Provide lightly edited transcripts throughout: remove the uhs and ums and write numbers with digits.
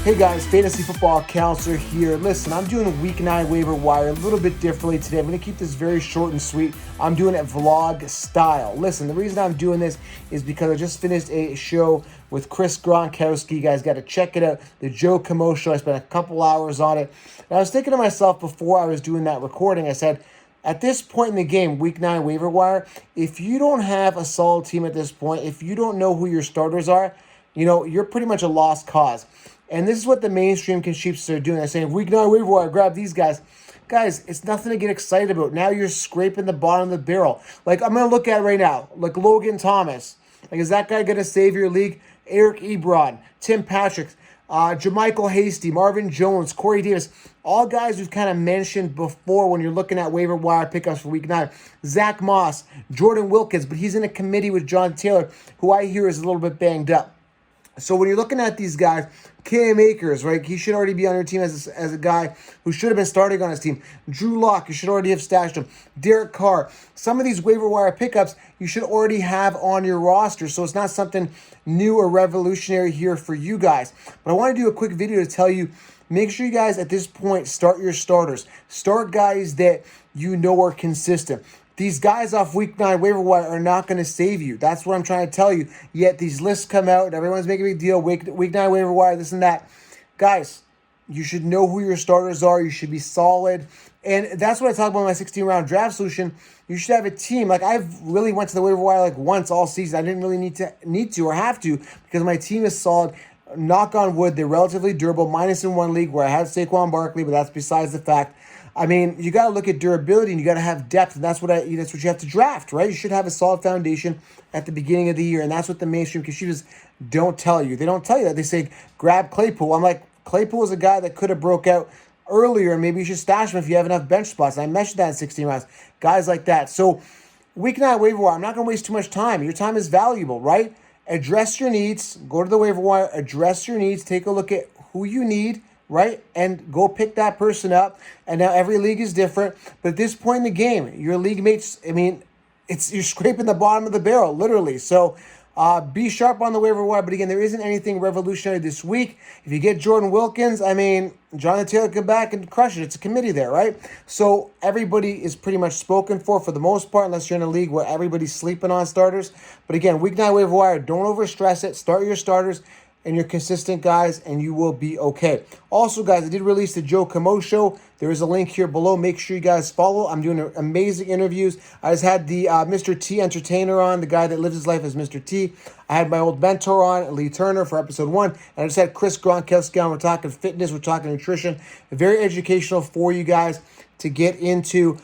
Hey guys, Fantasy Football Counselor here. Listen, I'm doing Week 9 Waiver Wire a little bit differently today. I'm going to keep this very short and sweet. I'm doing it vlog style. Listen, the reason I'm doing this is because I just finished a show with Chris Gronkowski. You guys got to check it out. The Joe Camo Show. I spent a couple hours on it. And I was thinking to myself before I was doing that recording, I said, at this point in the game, Week 9 Waiver Wire, if you don't have a solid team at this point, if you don't know who your starters are, you're pretty much a lost cause. And this is what the mainstream sheeps are doing. They're saying, Week 9 Waiver Wire, grab these guys. Guys, it's nothing to get excited about. Now you're scraping the bottom of the barrel. Like, I'm going to look at it right now. Like, Logan Thomas. Like, is that guy going to save your league? Eric Ebron, Tim Patrick, Jermichael Hasty, Marvin Jones, Corey Davis. All guys we've kind of mentioned before when you're looking at waiver wire pickups for Week 9. Zach Moss, Jordan Wilkins, but he's in a committee with John Taylor, who I hear is a little bit banged up. So when you're looking at these guys, Cam Akers, right? He should already be on your team as a guy who should have been starting on his team. Drew Lock, you should already have stashed him. Derek Carr. Some of these waiver wire pickups you should already have on your roster. So it's not something new or revolutionary here for you guys. But I want to do a quick video to tell you, make sure you guys at this point start your starters. Start guys that you know are consistent. These guys off Week 9 waiver wire are not going to save you. That's what I'm trying to tell you. Yet these lists come out and everyone's making a big deal. Week 9 waiver wire, this and that. Guys, you should know who your starters are. You should be solid. And that's what I talk about in my 16-round draft solution. You should have a team. Like, I've really went to the waiver wire like once all season. I didn't really need to or have to because my team is solid. Knock on wood, they're relatively durable. Minus in one league where I had Saquon Barkley, but that's besides the fact. I mean, you got to look at durability and you got to have depth, and that's what you have to draft, right? You should have a solid foundation at the beginning of the year, and that's what the mainstream cashiers don't tell you. They don't tell you that. They say, grab Claypool. I'm like, Claypool is a guy that could have broke out earlier. Maybe you should stash him if you have enough bench spots. And I mentioned that in 16 rounds. Guys like that. So, Week 9 waiver wire, I'm not going to waste too much time. Your time is valuable, right? Address your needs. Go to the waiver wire. Address your needs. Take a look at who you need, right? And go pick that person up. And now every league is different. But at this point in the game, your league mates, I mean, you're scraping the bottom of the barrel, literally. So be sharp on the waiver wire. But again, there isn't anything revolutionary this week. If you get Jordan Wilkins, I mean, Jonathan Taylor can back and crush it. It's a committee there, right? So everybody is pretty much spoken for the most part, unless you're in a league where everybody's sleeping on starters. But again, Week 9 waiver wire, don't overstress it. Start your starters and your consistent guys, and you will be okay. Also, guys, I did release the Joe Camo Show. There is a link here below. Make sure you guys follow. I'm doing amazing interviews. I just had the Mr. T entertainer on, the guy that lives his life as Mr. T. I had my old mentor on, Lee Turner, for episode 1. And I just had Chris Gronkowski on. We're talking fitness. We're talking nutrition. Very educational for you guys to get into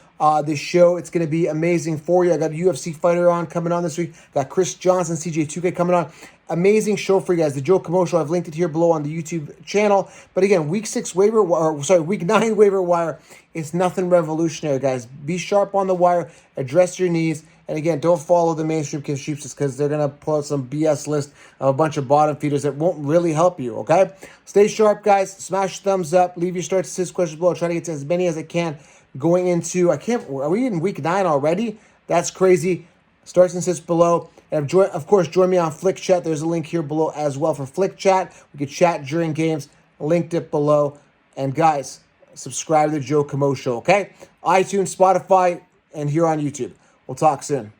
this show. It's going to be amazing for you. I got a UFC fighter on coming on this week. Got Chris Johnson, CJ2K coming on. Amazing show for you guys. The Joe Camo Show. I've linked it here below on the YouTube channel. But again, Week 9 waiver wire. It's nothing revolutionary, guys. Be sharp on the wire. Address your needs. And again, don't follow the mainstream sheeps because they're going to pull out some BS list of a bunch of bottom feeders that won't really help you, okay? Stay sharp, guys. Smash thumbs up. Leave your start to 6 questions below. Try to get to as many as I can going into, are we in Week 9 already? That's crazy. Starts and sits below. And of course, join me on Flick Chat. There's a link here below as well for Flick Chat. We can chat during games. Linked it below. And guys, subscribe to the Joe Camo Show, okay? iTunes, Spotify, and here on YouTube. We'll talk soon.